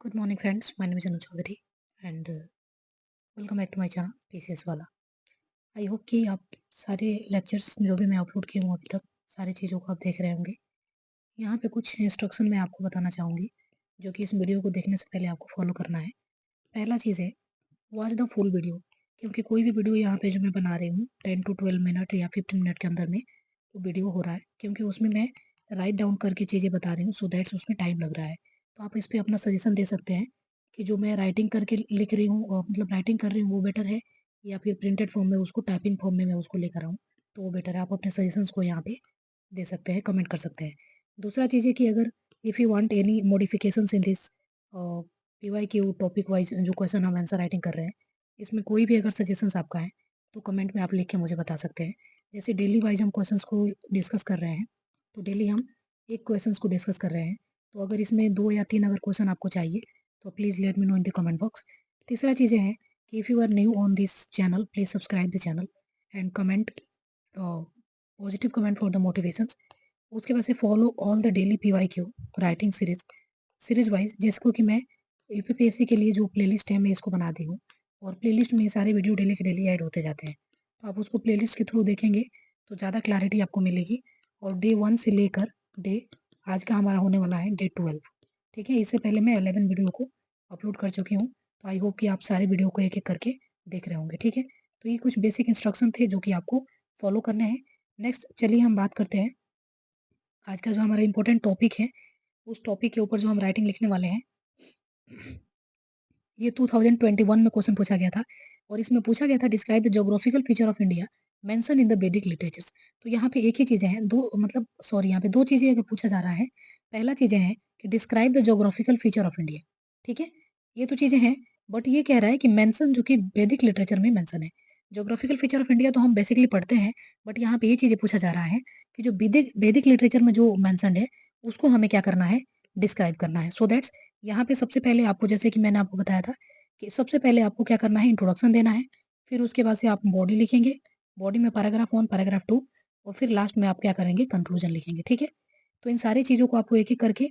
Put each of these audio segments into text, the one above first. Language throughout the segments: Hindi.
Good morning, friends. My name is Anu Chaudhary and welcome back to my channel PCS वाला। आई होप कि आप सारे लेक्चर्स जो भी मैं अपलोड की हूँ अभी तक सारी चीज़ों को आप देख रहे होंगे। यहाँ पे कुछ इंस्ट्रक्शन मैं आपको बताना चाहूँगी जो कि इस वीडियो को देखने से पहले आपको फॉलो करना है। पहला चीज़ है वॉच द फुल वीडियो, क्योंकि कोई भी वीडियो यहाँ पे जो मैं बना रही हूँ 10 to 12 मिनट या 15 मिनट के अंदर में वो वीडियो हो रहा है, क्योंकि उसमें मैं राइट डाउन करके चीज़ें बता रही हूँ, सो दैट्स उसमें टाइम लग रहा है। तो आप इस पे अपना सजेशन दे सकते हैं कि जो मैं राइटिंग करके लिख रही हूँ मतलब राइटिंग कर रही हूँ वो बेटर है या फिर प्रिंटेड फॉर्म में उसको टाइपिंग फॉर्म में मैं उसको लेकर आऊँ तो वो बेटर है। आप अपने सजेशंस को यहाँ पे दे सकते हैं, कमेंट कर सकते हैं। दूसरा चीज़ है कि अगर if you want any modifications in this PYQ topic wise जो क्वेश्चन हम आंसर राइटिंग कर रहे हैं, इसमें कोई भी अगर सजेशंस आपका है तो कमेंट में आप लिख के मुझे बता सकते हैं। जैसे डेली वाइज हम क्वेश्चंस को डिस्कस कर रहे हैं, तो डेली हम एक क्वेश्चंस को डिस्कस कर रहे हैं, तो अगर इसमें 2 या 3 अगर क्वेश्चन आपको चाहिए तो please let me know in the comment box. तीसरा चीज़ें हैं कि if you are new on this channel please subscribe the channel and comment positive comment for the motivations. उसके बाद से follow all the daily PYQ writing series wise, जिसको कि मैं यूपीपीएससी के लिए जो प्लेलिस्ट है मैं इसको बना दी हूँ और प्लेलिस्ट में ये सारे वीडियो डेली के डेली ऐड होते जाते हैं। तो आप उसको प्लेलिस्ट के थ्रू देखेंगे तो ज़्यादा क्लैरिटी आपको मिलेगी। और डे 1 से लेकर डे आज का हमारा होने वाला है डे 12, ठीक है। इससे पहले मैं 11 वीडियो को अपलोड कर चुकी हूँ, तो आई होप कि आप सारे वीडियो को एक-एक करके देख रहे होंगे, ठीक है। तो ये कुछ बेसिक इंस्ट्रक्शन थे जो कि आपको फॉलो करने हैं। नेक्स्ट चलिए हम बात करते हैं आज का जो हमारा इम्पोर्टेंट टॉपिक है, उस टॉपिक के ऊपर जो हम राइटिंग लिखने वाले हैं। ये 2021 में क्वेश्चन पूछा गया था और इसमें पूछा गया था describe the geographical feature of India mention in the वैदिक लिटरेचर्स। तो यहाँ पे एक ही चीजें हैं, दो मतलब सॉरी यहाँ पे दो चीजें अगर पूछा जा रहा है। पहला चीजें हैं कि describe the geographical feature of India, ठीक है। ये तो चीजें हैं, बट ये कह रहा है कि मेंशन जो कि वैदिक लिटरेचर में मेंशन है। ज्योग्राफिकल फीचर ऑफ इंडिया तो हम बेसिकली पढ़ते हैं, बट यहाँ पे ये चीजें पूछा जा रहा है कि जो वैदिक वैदिक लिटरेचर में जो मेंशन है उसको हमें क्या करना है, डिस्क्राइब करना है। सो दैट्स यहाँ पे सबसे पहले आपको, जैसे कि मैंने आपको बताया था कि सबसे पहले आपको क्या करना है, इंट्रोडक्शन देना है। फिर उसके बाद से आप बॉडी लिखेंगे, बॉडी में पैराग्राफ 1 पैराग्राफ 2 और फिर लास्ट में आप क्या करेंगे, कंक्लूजन लिखेंगे, ठीक है। तो इन सारी चीज़ों को आपको एक-एक करके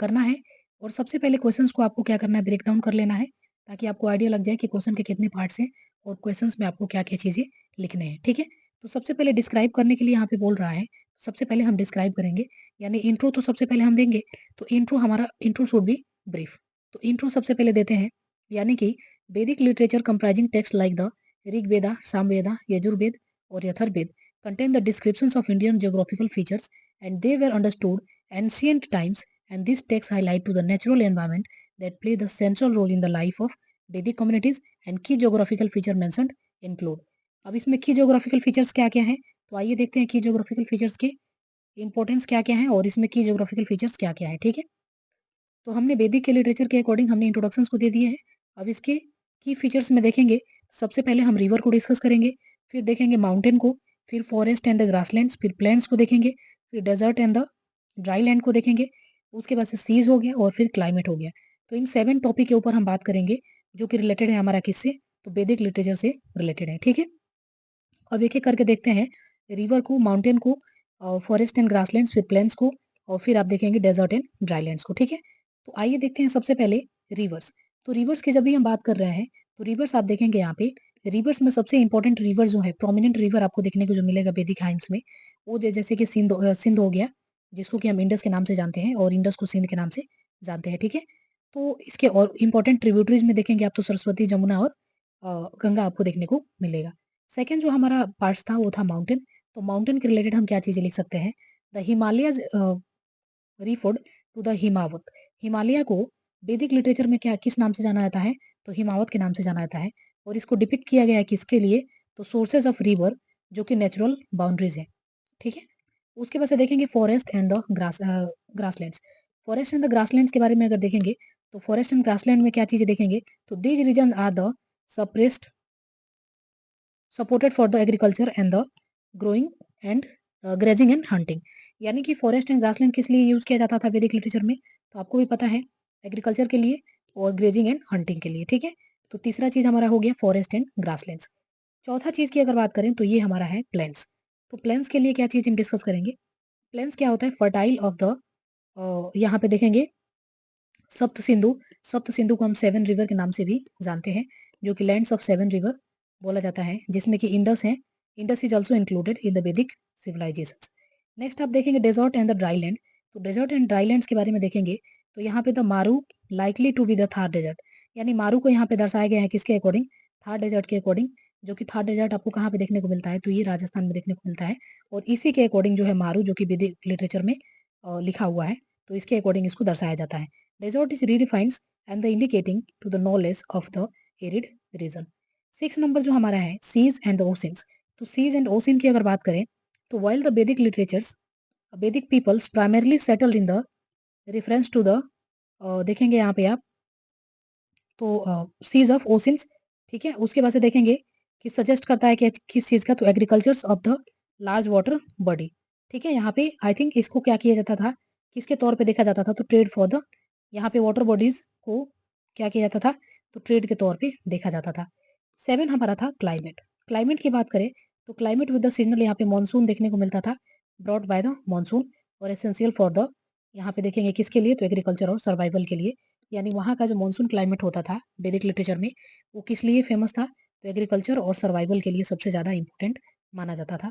करना है। और सबसे पहले क्वेश्चंस को आपको क्या करना है, ब्रेक डाउन कर लेना है, ताकि आपको आइडिया लग जाए कि क्वेश्चन के कितने पार्ट्स हैं और क्वेश्चंस में आपको क्या-क्या चीज़ें लिखने हैं, ठीक है। तो सबसे पहले डिस्क्राइब करने के लिए यहाँ पे बोल रहा है, सबसे पहले हम डिस्क्राइब करेंगे, यानी इंट्रो तो सबसे पहले हम देंगे। तो इंट्रो हमारा इंट्रो शुड बी ब्रीफ। तो इंट्रो सबसे पहले देते हैं, यानी कि वैदिक literature comprising text like the Rigveda, Samaveda, Yajurveda और Atharvaveda contain the descriptions of Indian geographical features and they were understood ancient times, and these texts highlight to the natural environment that play the central role in the life of Vedic communities and key geographical feature mentioned include। अब इसमें key geographical features क्या-क्या हैं, तो आइए देखते हैं key geographical features के इंपॉर्टेंस क्या-क्या हैं और इसमें key geographical features क्या-क्या हैं, ठीक है। तो हमने वैदिक के लिटरेचर के अकॉर्डिंग हमने इंट्रोडक्शंस को दे दिए हैं। अब इसके की फीचर्स में देखेंगे, सबसे पहले हम रिवर को डिस्कस करेंगे, फिर देखेंगे माउंटेन को, फिर फॉरेस्ट एंड द ग्रासलैंड्स, फिर प्लेन्स को देखेंगे, फिर desert and the dry land को देखेंगे, उसके बाद से सीज़ हो गया और फिर क्लाइमेट हो गया। तो इन 7 टॉपिक के ऊपर हम बात करेंगे जो कि रिलेटेड है हमारा किससे, तो वैदिक लिटरेचर से रिलेटेड है, ठीक है। अब एक-एक करके देखते हैं, रिवर को, माउंटेन को, फॉरेस्ट एंड ग्रासलैंड्स, फिर प्लेन्स को और फिर आप देखेंगे डेजर्ट एंड ड्राई लैंड्स को, ठीक है। तो आइए देखते हैं सबसे पहले रिवर्स। तो रिवर्स की जब भी हम बात कर रहे हैं, तो रिवर्स आप देखेंगे यहाँ पे, रिवर्स में सबसे इंपॉर्टेंट रिवर जो है, प्रोमिनेंट रिवर आपको देखने को जो मिलेगा वैदिक टाइम्स में, वो जैसे कि सिंध हो गया, जिसको कि हम इंडस के नाम से जानते हैं और इंडस को सिंध के नाम से जानते हैं, ठीक है। तो इसके और इंपॉर्टेंट ट्रिब्यूटरीज में देखेंगे आप तो सरस्वती, जमुना और गंगा आपको देखने को मिलेगा। सेकंड जो हमारा पार्ट्स था वो था माउंटेन। तो माउंटेन के रिलेटेड हम क्या चीज़ें लिख सकते हैं, the Himalayas referred to the Himavat. Himalaya को वैदिक लिटरेचर में क्या किस नाम से जाना जाता है, तो हिमावत के नाम से जाना जाता है। और इसको डिपिक्ट किया गया है किसके लिए, तो सोर्सेज ऑफ रिवर जो कि नेचुरल बाउंड्रीज है, ठीक है। उसके बाद से देखेंगे forest and the grasslands. Forest and the grasslands के बारे में अगर देखेंगे, तो फॉरेस्ट एंड ग्रासलैंड में क्या चीज़ें देखेंगे, तो these region are the suppressed supported for the agriculture and the growing and grazing and hunting. यानी कि फॉरेस्ट एंड ग्रासलैंड किस लिए यूज किया जाता था वैदिक लिटरेचर में, तो आपको भी पता है, एग्रीकल्चर के लिए और ग्रेजिंग एंड हंटिंग के लिए, ठीक है। तो तीसरा चीज हमारा हो गया फॉरेस्ट एंड ग्रासलैंड्स। चौथा चीज की अगर बात करें तो ये हमारा है प्लेन्स। तो प्लेन्स के लिए क्या चीज हम डिस्कस करेंगे, प्लेन्स क्या होता है, फर्टाइल ऑफ द, यहाँ पे देखेंगे सप्त सिंधु, सप्त सिंधु को हम 7 रिवर के नाम से भी जानते हैं, जो कि लैंड्स ऑफ 7 रिवर बोला जाता है, जिसमें कि इंडस है। Indus is also included in the Vedic civilizations. Next आप देखेंगे desert and the dry land. तो डेजर्ट एंड ड्राई लैंड्स के बारे में देखेंगे तो यहाँ पे the Maru likely to be the Thar desert, यानी मारू को यहाँ पे दर्शाया गया है किसके अकॉर्डिंग, थार डेजर्ट के अकॉर्डिंग, जो कि थार डेजर्ट आपको कहाँ पे देखने को मिलता है, तो ये राजस्थान में देखने को मिलता है। और इसी के अकॉर्डिंग जो है मारू, जो कि वैदिक लिटरेचर में लिखा हुआ है, तो इसके अकॉर्डिंग इसको दर्शाया जाता है। Desert is redefines and the indicating to the knowledge of the arid region. 6 number जो हमारा है seas and the oceans। तो seas and ocean की अगर बात करें तो while the Vedic literatures, Vedic peoples primarily settled in the reference to the देखेंगे यहाँ पे आप तो सीज ऑफ ओशंस, ठीक है। उसके बाद से देखेंगे कि सजेस्ट करता है कि किस चीज का, तो agricultures of the large water body, ठीक है। यहाँ पे आई थिंक इसको क्या किया जाता था, किसके तौर पे देखा जाता था, तो ट्रेड फॉर द, यहाँ पे वाटर बॉडीज को क्या किया जाता था, तो ट्रेड के तौर पे देखा जाता था। 7 हमारा था क्लाइमेट। क्लाइमेट की बात करें तो क्लाइमेट विद द सीजनल, यहाँ पे मानसून देखने को मिलता था, ब्रॉट बाय द मानसून, और एसेंशियल फॉर द, यहाँ पे देखेंगे किसके लिए, तो एग्रीकल्चर और सर्वाइवल के लिए। यानी वहाँ का जो मानसून क्लाइमेट होता था वैदिक लिटरेचर में, वो किस लिए फेमस था, तो एग्रीकल्चर और सर्वाइवल के लिए सबसे ज्यादा इंपॉर्टेंट माना जाता था।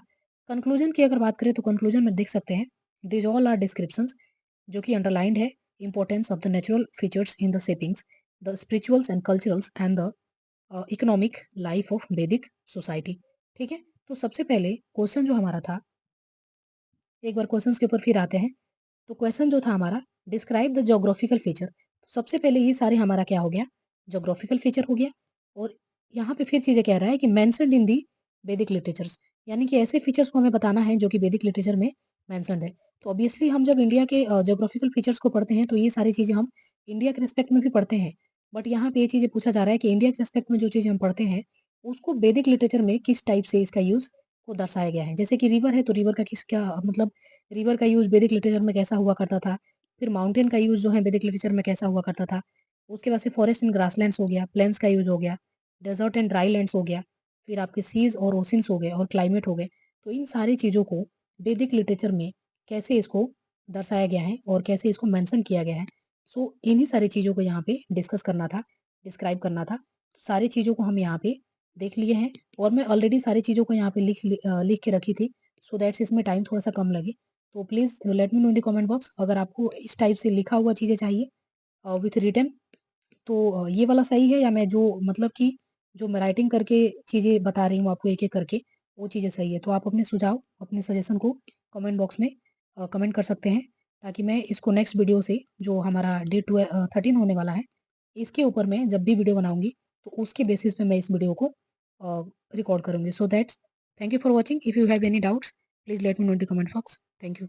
कंक्लूजन की अगर बात करें तो कंक्लूजन में देख सकते हैं दिस ऑल आर डिस्क्रिप्शंस, जो कि अंडरलाइंड है importance of the natural features in the shapings, the spirituals and culturals and the economic life of Vedic society, ठीक है। तो सबसे पहले क्वेश्चन जो हमारा था, एक बार क्वेश्चंस के ऊपर फिर आते हैं। तो क्वेश्चन जो था हमारा, डिस्क्राइब द ज्योग्राफिकल फीचर। तो सबसे पहले ये सारे हमारा क्या हो गया, ज्योग्राफिकल फीचर हो गया। और यहाँ पे फिर चीजें कह रहा है कि मेंशन्ड इन दी वैदिक लिटरेचर्स, यानी कि ऐसे फीचर्स को हमें बताना है जो कि वैदिक लिटरेचर में मेंशन्ड है। तो ऑब्वियसली हम जब इंडिया के ज्योग्राफिकल फीचर्स को पढ़ते हैं तो ये सारी चीजें हम इंडिया के रिस्पेक्ट में भी पढ़ते हैं। बट यहाँ पे ये चीजें पूछा जा रहा है कि इंडिया के रिस्पेक्ट में जो चीजें हम पढ़ते हैं उसको वैदिक लिटरेचर में किस टाइप से इसका यूज को दर्शाया गया है। जैसे कि रिवर है तो रिवर का किस क्या मतलब, रिवर का यूज वैदिक लिटरेचर में कैसा हुआ करता था, फिर माउंटेन का यूज जो है वैदिक लिटरेचर में कैसा हुआ करता था। उसके बाद से फॉरेस्ट एंड ग्रासलैंड्स हो गया, प्लेन्स का यूज हो गया, डेजर्ट एंड ड्राई लैंड्स हो गया, फिर आपके सीज और ओशंस हो गए, और क्लाइमेट हो गए। तो इन सारी चीजों को वैदिक लिटरेचर में कैसे इसको दर्शाया गया है और कैसे इसको मेंशन किया गया है, सो इन्हीं सारी चीजों को यहाँ पे डिस्कस करना था, डिस्क्राइब करना था। सारी चीजों को हम यहाँ पे देख लिए हैं, और मैं ऑलरेडी सारी चीजों को यहाँ पे लिख के रखी थी, सो दैट्स इसमें टाइम थोड़ा सा कम लगे। तो please let me know in the comment box अगर आपको इस टाइप से लिखा हुआ चीजें चाहिए विथ रिटन, तो ये वाला सही है, या मैं जो मतलब कि जो मैं राइटिंग करके चीजें बता रही हूँ आपको एक एक करके, वो चीजें सही है। तो आप अपने सुझाव, अपने सजेशन को कमेंट बॉक्स में कमेंट कर सकते हैं, ताकि मैं इसको नेक्स्ट वीडियो से, जो हमारा डे 13 होने वाला है, इसके ऊपर मैं जब भी वीडियो बनाऊंगी तो उसके बेसिस पे मैं इस वीडियो को रिकॉर्ड करूंगी। So that's, thank you for watching. If you have any doubts please let me know in the comment box. Thank you.